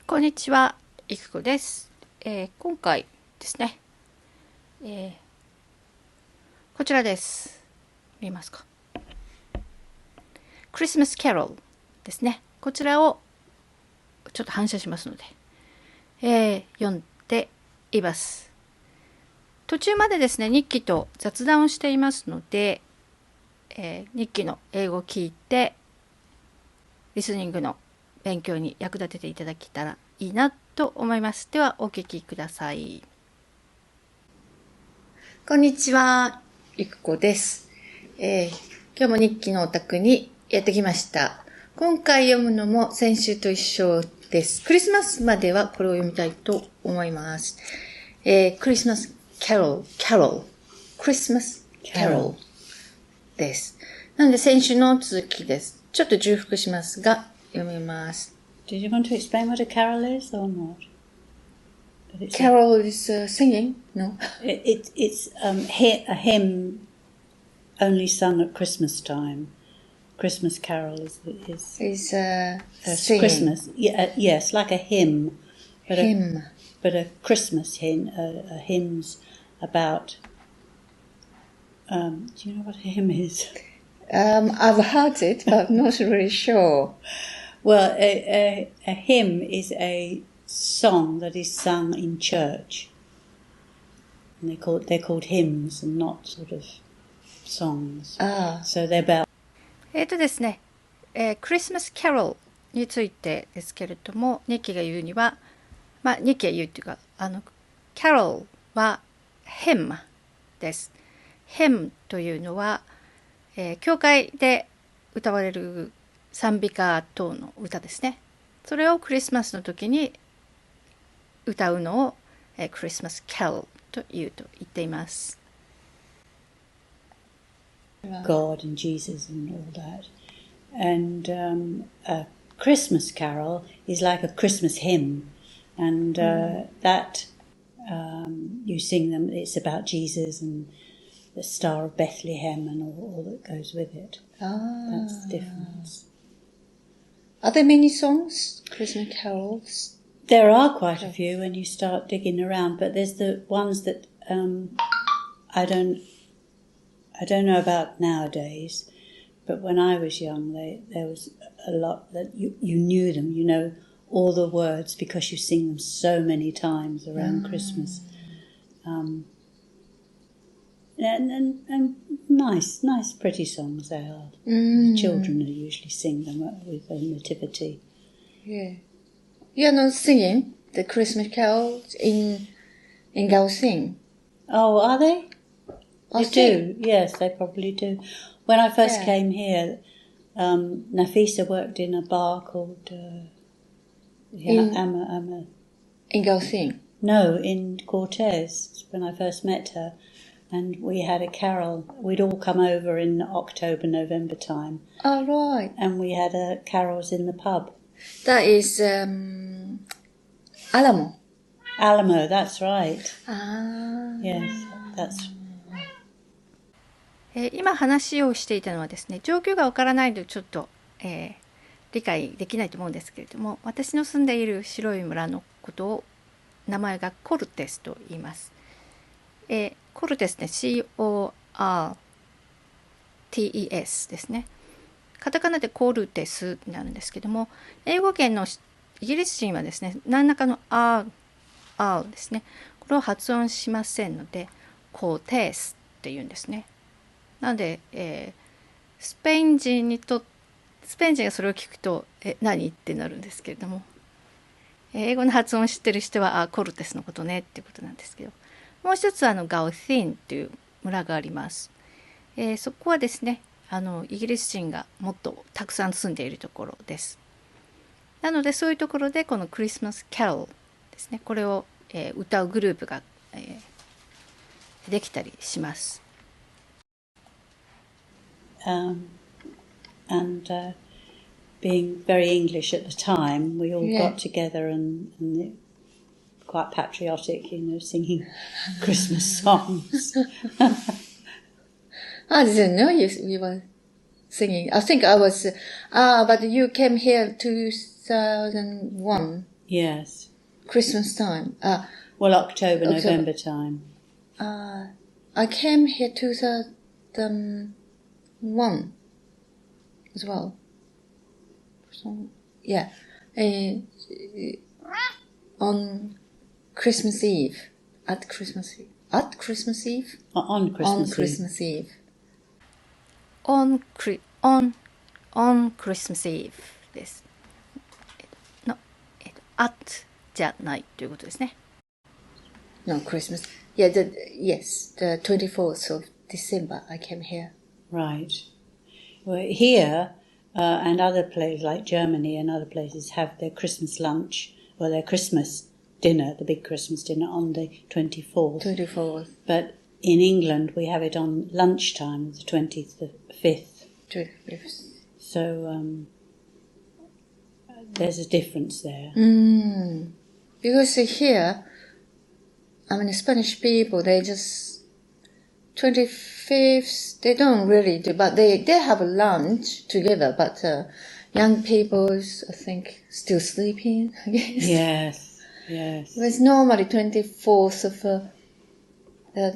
こんにちは、いくこです。今回ですね、こちらです。見えますか？クリスマスキャロルですね。こちらをちょっと反射しますので、読んでいます。途中までですね、日記と雑談をしていますので、日記の英語を聞いて、リスニングの勉強に役立てていただけたらいいなと思います。ではお聞きください。こんにちは、いくこです。今日も日記のお宅にやってきました。今回読むのも先週と一緒です。クリスマスまではこれを読みたいと思います。クリスマスキャロル、クリスマスキャロルです。なので先週の続きです。ちょっと重複しますが、読みます。Did you want to explain what a carol is or not? Carol is singing, no? It's a hymn only sung at Christmas time. Christmas carol is singing. Christmas. Yes, like a hymn. Hymn. But a Christmas hymn, a hymn's about... do you know what a hymn is? I've heard it, but I'm not really sure. Well, a hymn is a song that is sung in church. And they're called hymns and not sort of songs. So they're about... ですね、クリスマスキャロルについてですけれども、ニッキが言うには、ニッキが言うっていうか、キャロルはヘムです。ヘムというのは、教会で歌われる賛美歌等の歌ですね。それをクリスマスの時に歌うのを、クリスマスキャロルと言っています。God and Jesus and all that. And a Christmas carol is like a Christmas hymn. And that you sing them, it's about Jesus and the Star of Bethlehem and all that goes with it. That's the difference. Are there many songs, Christmas carols? There are quite a few when you start digging around, but there's the ones that I don't know about nowadays, but when I was young, there was a lot that you knew them, you know all the words because you sing them so many times around Christmas. And nice, pretty songs they are. The children usually sing them with a nativity. Yeah. You're not singing the Christmas carols in Gaosing? Oh, are they? They do. Yes, they probably do. When I first came here, Nafisa worked in a bar called in Gaosing? No, in Cortez, when I first met her. And we had a carol. We'd all come over in October, November time. Oh, right. And we had carols in the pub. That is Alamo. Alamo, that's right. Yes, that's... 今話をしていたのはですね、状況がわからないのでちょっと、理解できないと思うんですけれども、私の住んでいる白い村のことを名前がコルテスと言います。コルテスね、CORTES ですね。カタカナでコルテスになるんですけども、英語圏のイギリス人はですね、何らかの R ですね、これを発音しませんので、コテスって言うんですね。なので、スペイン人がそれを聞くと、何ってなるんですけれども、英語の発音を知ってる人は、コルテスのことねっていうことなんですけど、もう一つガオシンという村があります。そこはですね、イギリス人がもっとたくさん住んでいるところです。なのでそういうところでこのクリスマスキャロルですね、これを、歌うグループが、できたりします。Being very English at the time, we all got together and quite patriotic, you know, singing Christmas songs. I didn't know you were singing. I think I was, but you came here 2001. Yes. Christmas time. Well, October, November time. I came here 2001 as well. So, yeah. On Christmas Eve. At Christmas Eve. At Christmas Eve? On Christmas Eve. On Christmas Eve. on Christmas Eve です。at じゃないということですね。No, Christmas. Yeah, yes, the 24th of December I came here. Right. Well, here and other places like Germany and other places have their Christmas lunch, or their Christmas dinner, the big Christmas dinner on the 24th. 24th. But in England we have it on lunchtime, the 25th. 25th. So there's a difference there. Because here, I mean, Spanish people, they just 25th, they don't really do, but they have a lunch together, but young people, I think, still sleeping, I guess. Yes. It's normally 24th of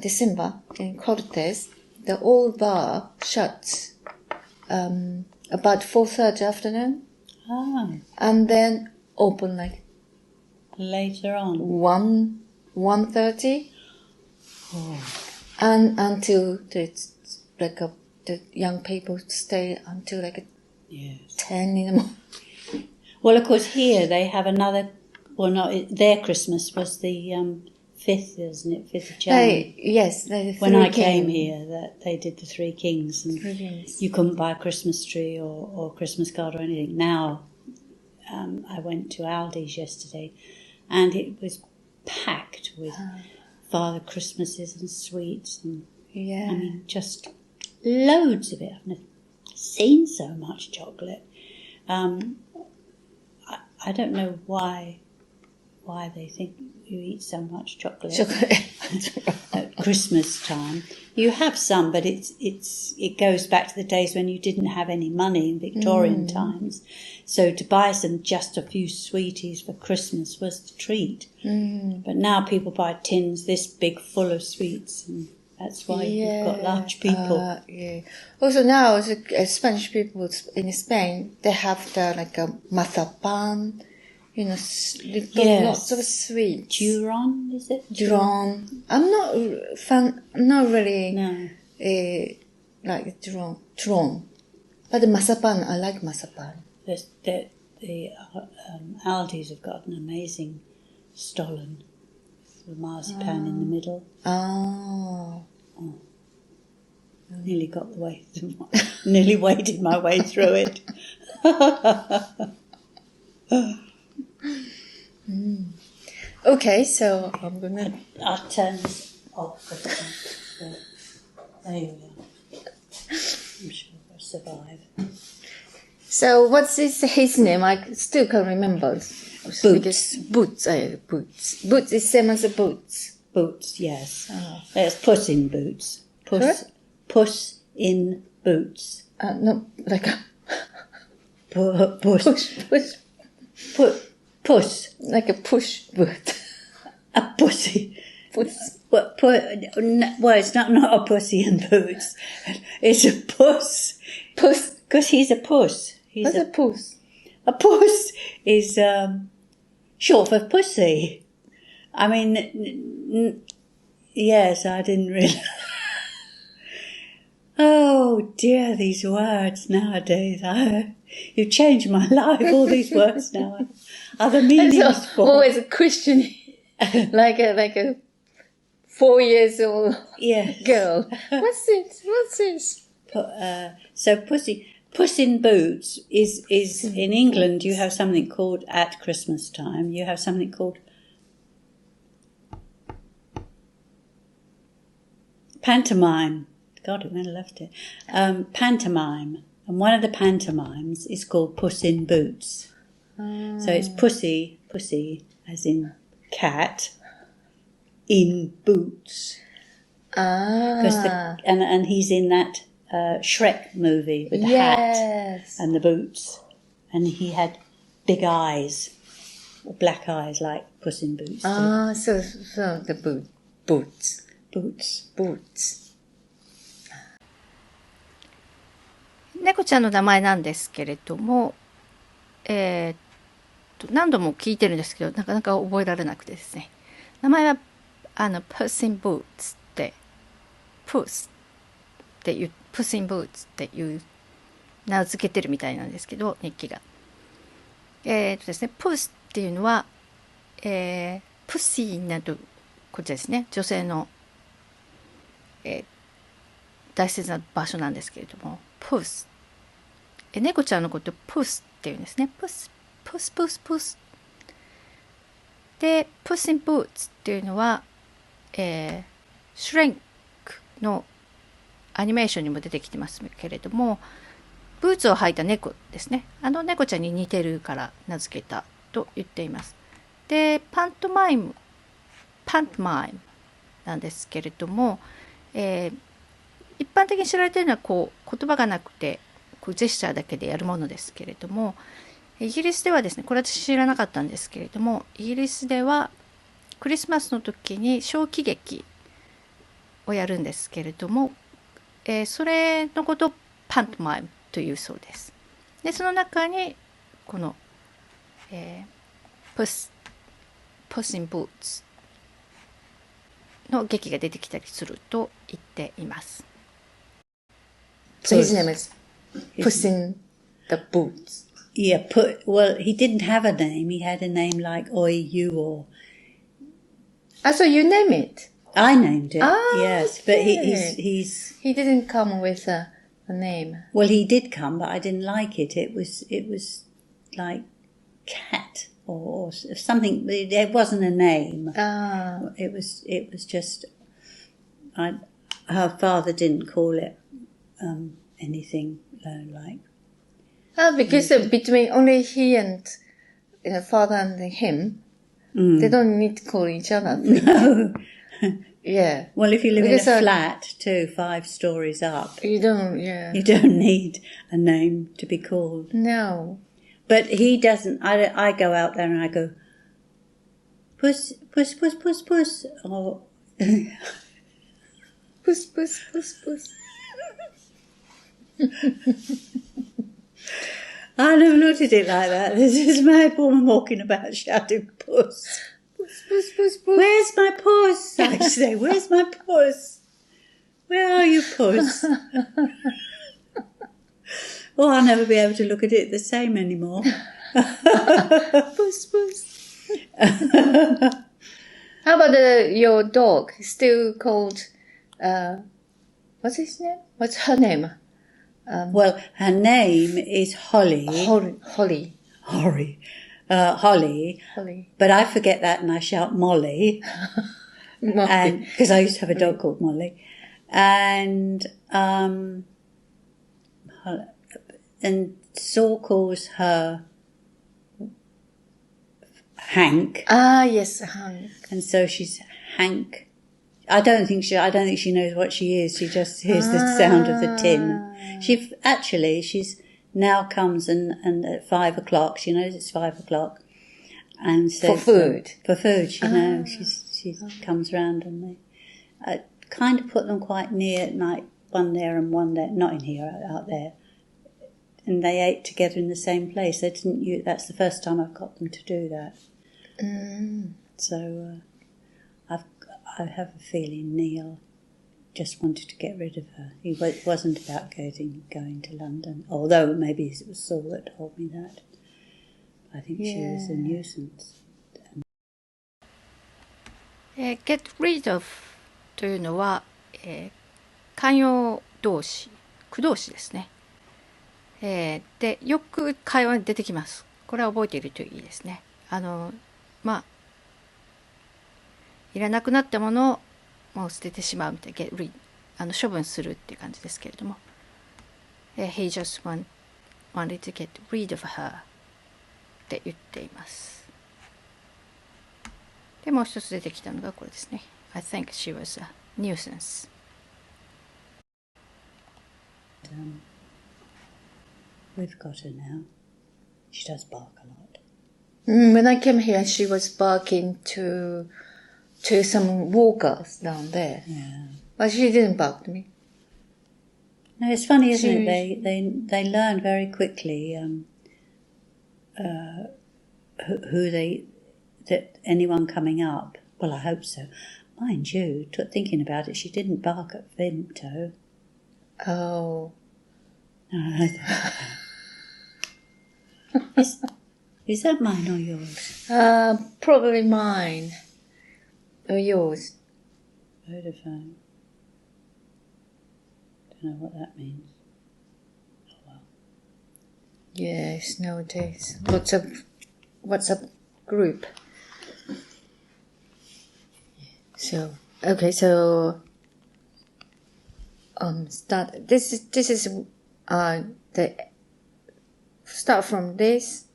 December in Cortes, the old bar shuts about 4:30 afternoon. And then open like later on 1:30 and until the young people stay until like 10 in the morning. Well, of course, here they have another. Well, not their Christmas was the 5th, isn't it? 5th of January. Yes. When I came here, that they did the Three Kings, and Kings. You couldn't buy a Christmas tree or Christmas card or anything. Now, I went to Aldi's yesterday, and it was packed with Father Christmases and sweets, and I mean, just loads of it. I've never seen so much chocolate. I don't know why they think you eat so much chocolate at Christmas time. You have some, but it goes back to the days when you didn't have any money in Victorian times. So to buy just a few sweeties for Christmas was the treat. But now people buy tins this big full of sweets, and that's why you've got large people. Also now, Spanish people in Spain, they have like a mazapan. You know, lots of sweets. Duron, is it? Duron. I'm not really like Duron. But the mazapan, I like mazapan. The Aldi's have got an amazing stollen with marzipan in the middle. Nearly got the way. Nearly waded my way through it. Okay, so I'm gonna. I'll turn this off. There you are. I'm sure I'll survive. So what's his name? I still can't remember. Boots. Boots. Boots is same as a boots. Boots, yes. There's Puss in Boots. Puss in Boots. No, like a Puss. Like a push boot. A pussy. Puss. Well, it's not a pussy in boots. It's a puss. Puss. Because he's a puss. What's a puss? A puss is short for pussy. I mean, yes, I didn't really... Oh, dear, these words nowadays. You've changed my life, all these words now. Other meanings for... Always a question, like a 4 years old girl. What's this? So Puss in Boots is in England. You have something called at Christmas time. You have something called pantomime. God, it went and left it. Pantomime, and one of the pantomimes is called Puss in Boots. So it's pussy, as in cat, in boots. And he's in that Shrek movie with the hat and the boots, and he had big eyes. black eyes like Puss in Boots. So the boots. Boots. 猫ちゃんの名前なんですけれども、何度も聞いてるんですけど、なかなか覚えられなくてですね。名前はPuss in Boots ってPuss っていうPuss in Boots っていう名付けてるみたいなんですけど、日記が。ですね、Puss っていうのは、プッシーなどこっちですね、女性の、大切な場所なんですけれども、Puss、猫ちゃんのことをPussっていうんですね。Puss。で、Puss in Boots っていうのは、シュレンクのアニメーションにも出てきてますけれども、ブーツを履いた猫ですね。猫ちゃんに似てるから名付けたと言っています。で、パントマイムなんですけれども、一般的に知られているのはこう言葉がなくてこうジェスチャーだけでやるものですけれども、イギリスではですね、これ私知らなかったんですけれども、イギリスではクリスマスの時に小喜劇をやるんですけれども、それのことをパントマイムというそうです。で、その中にこの、Puss in Boots の劇が出てきたりすると言っています。So his name is Puss in the Boots. Yeah, well, he didn't have a name. He had a name like Oi, you, or... So you name it? I named it, Ah, yes. But okay. he's... He didn't come with a name. Well, he did come, but I didn't like it. It was like cat or something. It wasn't a name. It was just... her father didn't call it anything like... Because between only he and father and him, they don't need to call each other. No. Yeah. Well, if you live in a flat too, 5 stories up, you don't need a name to be called. No. But he doesn't. I go out there and I go, Puss, Puss, Puss, Puss, Puss, or Puss, Puss, Puss, Puss. I never looked at it like that. This is my woman walking about shouting, Puss. Puss, Puss, Puss, Puss. Where's my puss? I say, where's my puss? Where are you, Puss? Oh, I'll never be able to look at it the same anymore. Puss, Puss. How about your dog? Still called, what's his name? What's her name? Well, her name is Holly. Holly. Holly. But I forget that and I shout Molly. Because I used to have a dog called Molly. And Saul calls her Hank. Ah, yes, Hank. And so she's Hank. I don't think she knows what she is. She just hears the sound of the tin. She's now comes and at 5 o'clock, she knows it's 5 o'clock. And says, For food, she knows. She comes round and I kind of put them quite near at night, one there and one there, not in here, out there. And they ate together in the same place. That's the first time I've got them to do that. So I have a feeling Neil just wanted to get rid of her. It wasn't about going to London, although maybe it was Saul that told me that. I think she was a nuisance. Get rid of というのは、慣用動詞、句動詞ですね。で、よく会話に出てきます。これは覚えているといいですね。いらなくなったものをもう捨ててしまうみたいな、get rid、処分するっていう感じですけれども、he just wanted to get rid of her って言っています。で、もう一つ出てきたのがこれですね。I think she was a nuisance. We've got her now. She does bark a lot. When I came here, she was barking to some walkers down there. Yeah. But she didn't bark to me. No, it's funny, isn't it? They learn very quickly that anyone coming up. Well, I hope so. Mind you, thinking about it, she didn't bark at Vimto. Oh. Is that mine or yours? Probably mine. Or yours. Vodafone. Don't know what that means. Oh well. Yes, nowadays. WhatsApp group. So, okay, so start. This is the start from this.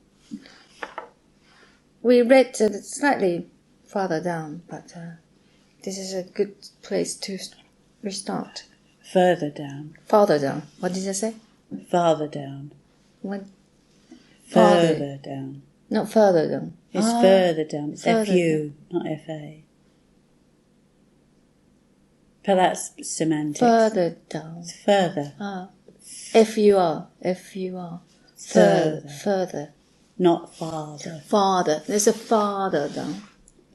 We read slightly farther down, but this is a good place to restart. Further down. Farther down. What did I say? Farther down. What? Further down. Not further down. It's further down. It's further F-U, not F-A. But that's semantics. Further down. It's further. F-U-R. F-U-R. Further. Not farther. Farther. There's a farther down.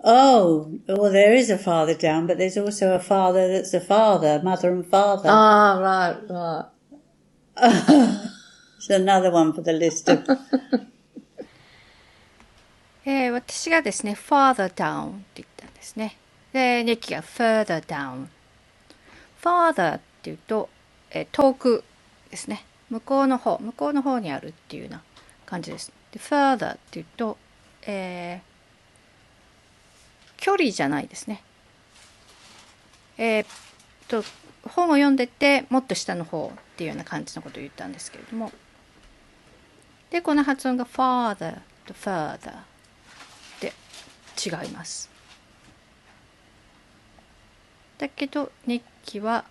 Oh, well, there is a farther down, but there's also a father that's a father, mother and father. Right. It's another one for the list of... 私がですね、farther down って言ったんですね。で、ニッキが further down。farther っていうと、遠くですね。向こうの方にあるっていうような感じです。で、further っていうと、距離じゃないですね。本を読んでてもっと下の方っていうような感じのことを言ったんですけれども、でこの発音が farther と further で違います。だけど日記は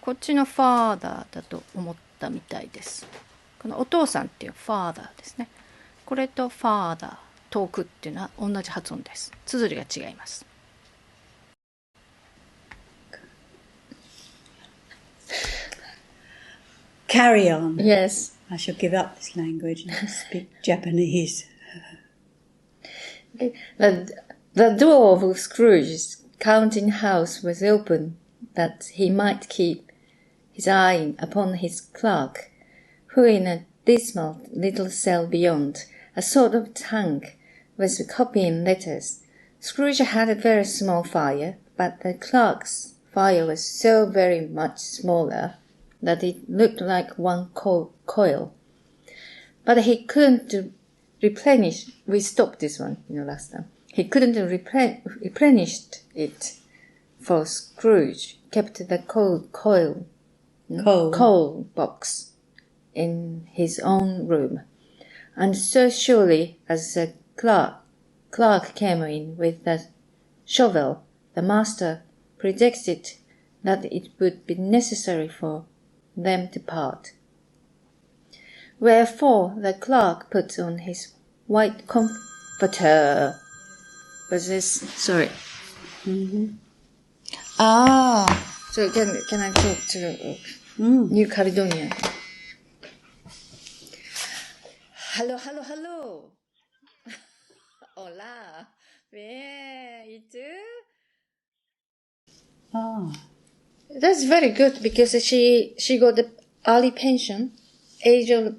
こっちの father だと思ったみたいです。このお父さんっていう father ですね。これと father 遠くっていうのは同じ発音です。綴りが違います。Carry on. Yes. I shall give up this language and speak Japanese. The door of Scrooge's counting house was open, that he might keep his eye upon his clerk, who in a dismal little cell beyond, a sort of tank, was copying letters. Scrooge had a very small fire, but the clerk's fire was so very much smaller that it looked like one coil. But he couldn't replenish. We stopped this one, last time. He couldn't replenish it, for Scrooge kept the coal box in his own room. And so surely as the clerk came in with the shovel, the master predicted that it would be necessary for them to part. Wherefore the clerk put on his white comforter. Was this? Sorry. Mm-hmm. So can I talk to New Caledonia? Hello. Hola. Bien. ¿Y tú? That's very good because she got the early pension, age of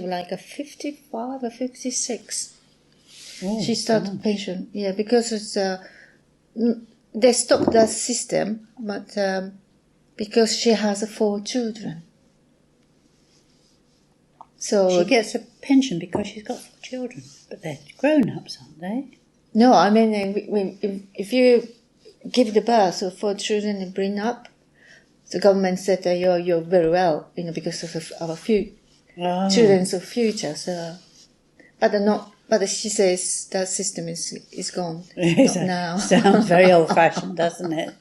like a 55 or 56. Oh, She started pension, because it's they stopped that system, but because she has 4 children, so she gets a pension because she's got 4 children, but they're grown-ups, aren't they? No, I mean if you give the birth of 4 children and bring up, the government said that you're very well, because of our children's future. So, but she says that system is gone now. Sounds very old-fashioned, doesn't it?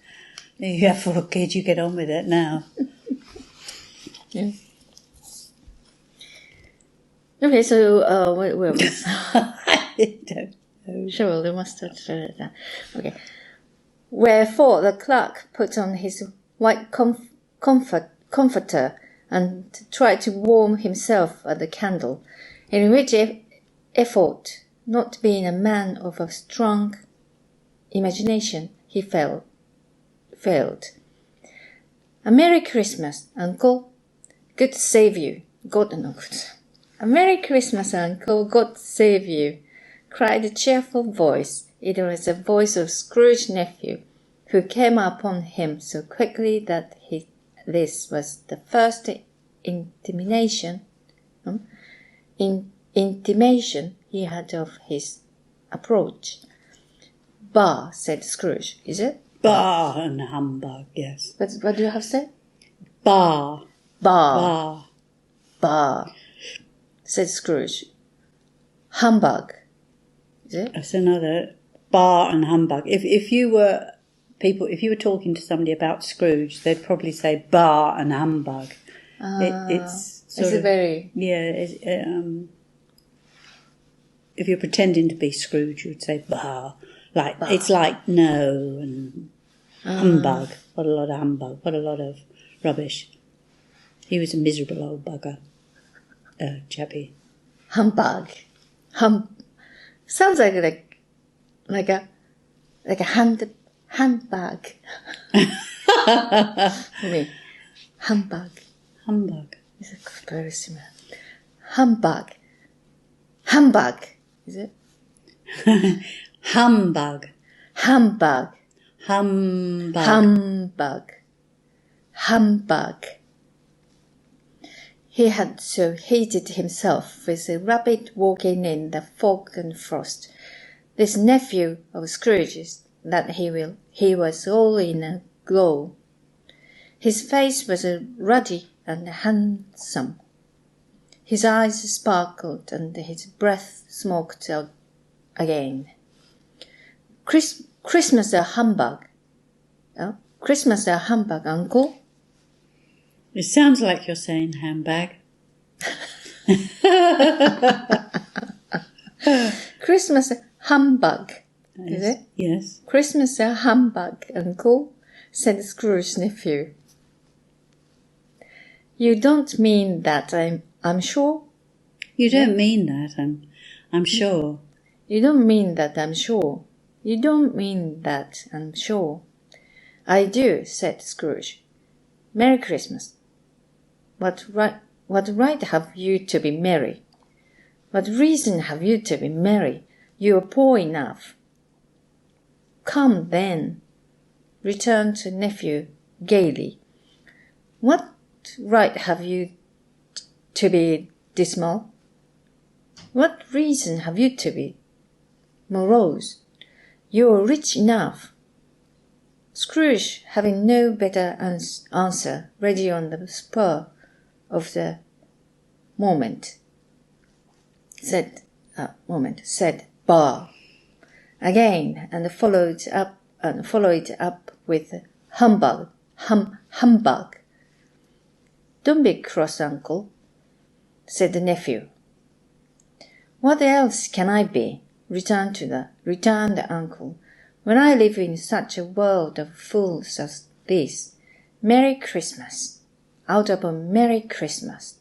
You have 4 kids, you get on with it now. Yeah. Okay, so where was I don't know. Sure, they must have said that. Okay. Wherefore the clerk put on his white comforter and tried to warm himself at the candle, in which effort, not being a man of a strong imagination, he failed. A Merry Christmas, Uncle. God save you. A Merry Christmas, Uncle. God save you, cried a cheerful voice. It was the voice of Scrooge's nephew, who came upon him so quickly that this was the first intimation he had of his approach. Bah, said Scrooge. Is it? Bah and humbug, yes. What do you have said? Bah. Bah. Bah, said Scrooge. Humbug. Is it? That's another bah and humbug. If you were talking to somebody about Scrooge, they'd probably say bah and humbug. It's sort of very... Yeah, if you're pretending to be Scrooge, you would say bah. Bah. It's like no and humbug. What a lot of humbug. What a lot of rubbish. He was a miserable old bugger, chubby. Humbug. Sounds like a handbag. Maybe. Humbug. Humbug. Is it very similar? Humbug. Humbug. Is it? Humbug. Humbug. Humbug. Humbug. Humbug. He had so heated himself with the rabbit walking in the fog and frost, this nephew of Scrooge's, that he was all in a glow. His face was ruddy and handsome. His eyes sparkled and his breath smoked again. Christmas a humbug. Oh, Christmas a humbug, Uncle. It sounds like you're saying handbag. Christmas a humbug, is it? Yes. Christmas a humbug, Uncle, said Scrooge's nephew. You don't mean that, I'm sure? You don't mean that, I'm sure. You don't mean that, I'm sure. You don't mean that, I'm sure. I do, said Scrooge. Merry Christmas. What right have you to be merry? What reason have you to be merry? You are poor enough. Come, then, returned the nephew gaily. What right have you to be dismal? What reason have you to be morose? You are rich enough. Scrooge, having no better answer ready on the spur of the moment, said bah again, and followed up with humbug. Don't be cross, Uncle, said the nephew. What else can I be? Returned the uncle. When I live in such a world of fools as this, Merry Christmas. Out of a Merry Christmas.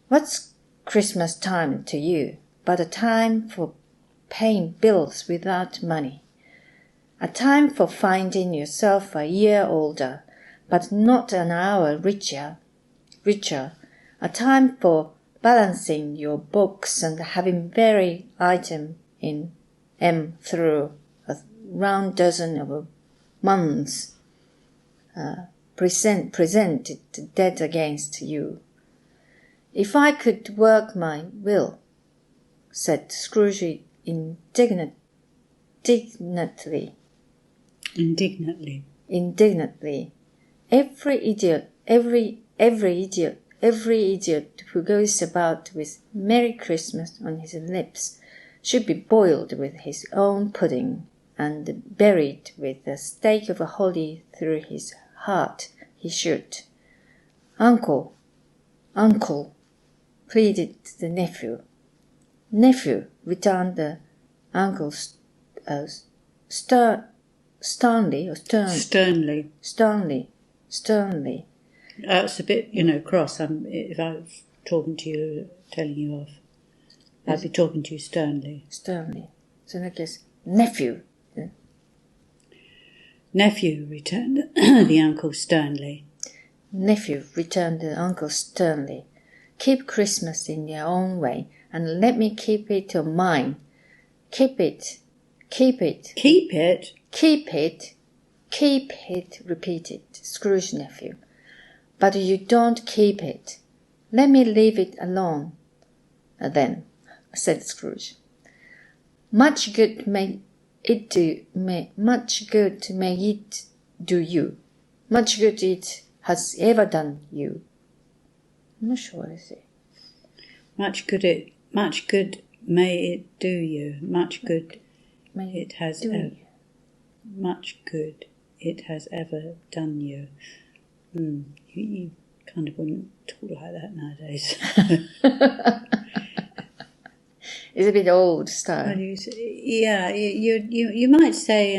What's Christmas time to you but a time for paying bills without money? A time for finding yourself a year older, but not an hour richer. A time for balancing your books and having every item in M through a round dozen of months presented dead against you. If I could work my will, said Scrooge indignantly. Every idiot who goes about with Merry Christmas on his lips should be boiled with his own pudding and buried with a stake of holly through his heart, he should. Uncle, pleaded the nephew, nephew, returned the uncle sternly. It's a bit, cross. If I was talking to you, telling you off, I'd be talking to you sternly. Sternly. So in that case, nephew. Nephew, returned the uncle sternly. Nephew, returned the uncle sternly. Keep Christmas in your own way, and let me keep it of mine. Keep it. Keep it? Keep it, repeated Scrooge's nephew. But you don't keep it. Let me leave it alone. Then, said Scrooge. Much good may it do you. Much good it has ever done you. I'm not sure what I say. Much good may it do you. Much good it has ever done you. You kind of wouldn't talk like that nowadays. It's a bit old style. You might say,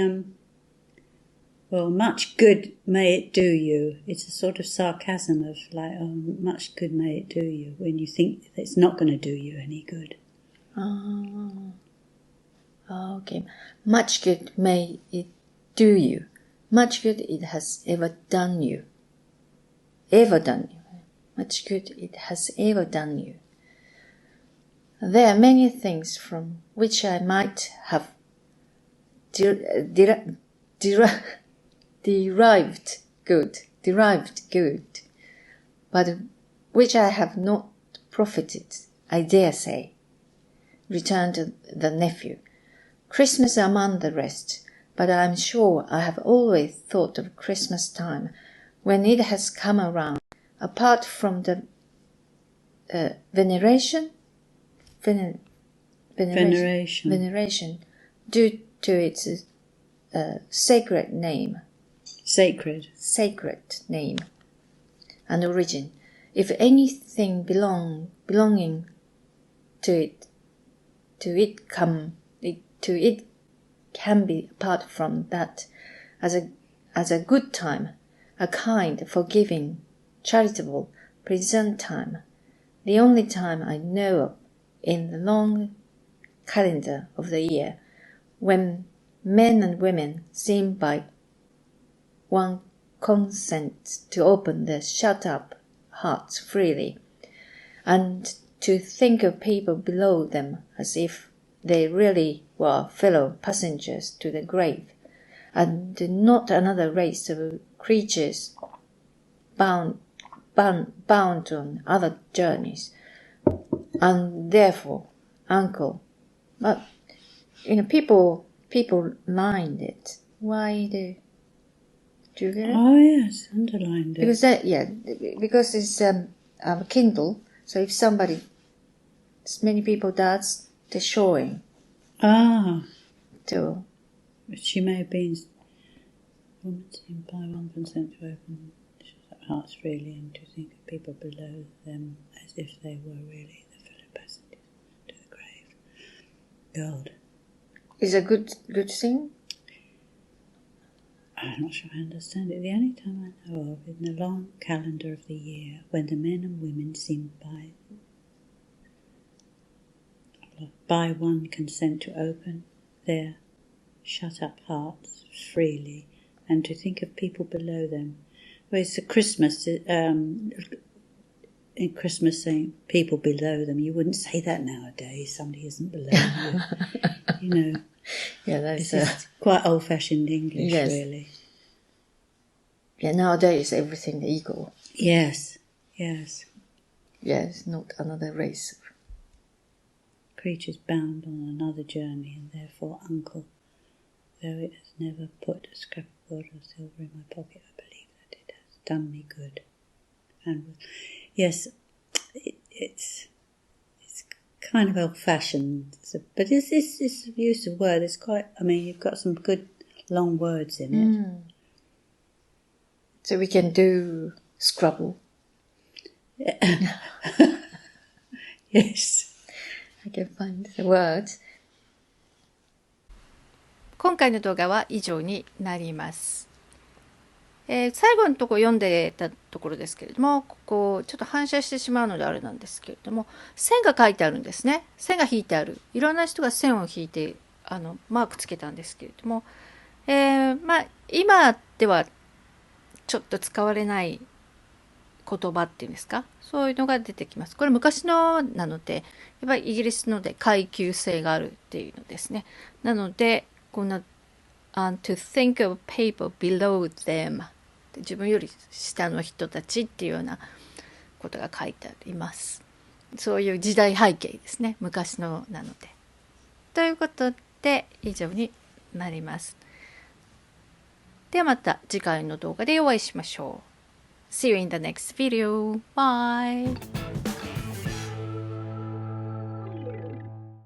well, much good may it do you. It's a sort of sarcasm of like, much good may it do you, when you think it's not going to do you any good. Oh, okay. Much good may it do you. Much good it has ever done you. Ever done you. Much good it has ever done you. There are many things from which I might have derived good, but which I have not profited, I dare say, returned the nephew. Christmas among the rest, but I am sure I have always thought of Christmas time when it has come around, apart from the veneration due to its sacred name and origin. If anything belonging to it can be apart from that as a good time, a kind, forgiving, charitable, pleasant time, the only time I know of in the long calendar of the year, when men and women seem by one consent to open their shut-up hearts freely, and to think of people below them as if they really were fellow passengers to the grave, and not another race of creatures bound on other journeys. And therefore, uncle, but people lined it. Why do you get it? Oh yes, underlined it. Because it's a Kindle. So if many people does, they're showing. So she may have been woman seemed by one consent to open hearts freely and to think of people below them as if they were really the fellow passengers to the grave. God. Is a good thing? I'm not sure I understand it. The only time I know of in the long calendar of the year when the men and women seem by one consent to open their shut-up hearts freely and to think of people below them. Well, it's a Christmas, in Christmas saying people below them. You wouldn't say that nowadays. Somebody isn't below you. Yeah, that's it's quite old-fashioned English, yes. Really. Yeah, nowadays everything equal. Yes. Yes, not another race. Creatures bound on another journey, and therefore uncle, though it has never put a scrap of gold or silver in my pocket, I believe that it has done me good. And yes, it's kind of old-fashioned, but this use of word is quite. I mean, you've got some good long words in it. So we can do Scrabble. Yes. can find the words. 今回の動画は以上になります。最後のところ読んでたところですけれども、ここちょっと反射してしまうのであれなんですけれども、線が書いてあるんですね。線が引いてある。いろんな人が線を引いてマークつけたんですけれども、今ではちょっと使われない言葉っていうんですか、そういうのが出てきます。これ昔のなので、やっぱりイギリスので階級性があるっていうのですね。なのでこんなto think of people below them、 自分より下の人たちっていうようなことが書いてあります。そういう時代背景ですね、昔のなので。ということで以上になります。ではまた次回の動画でお会いしましょう。See you in the next video. Bye!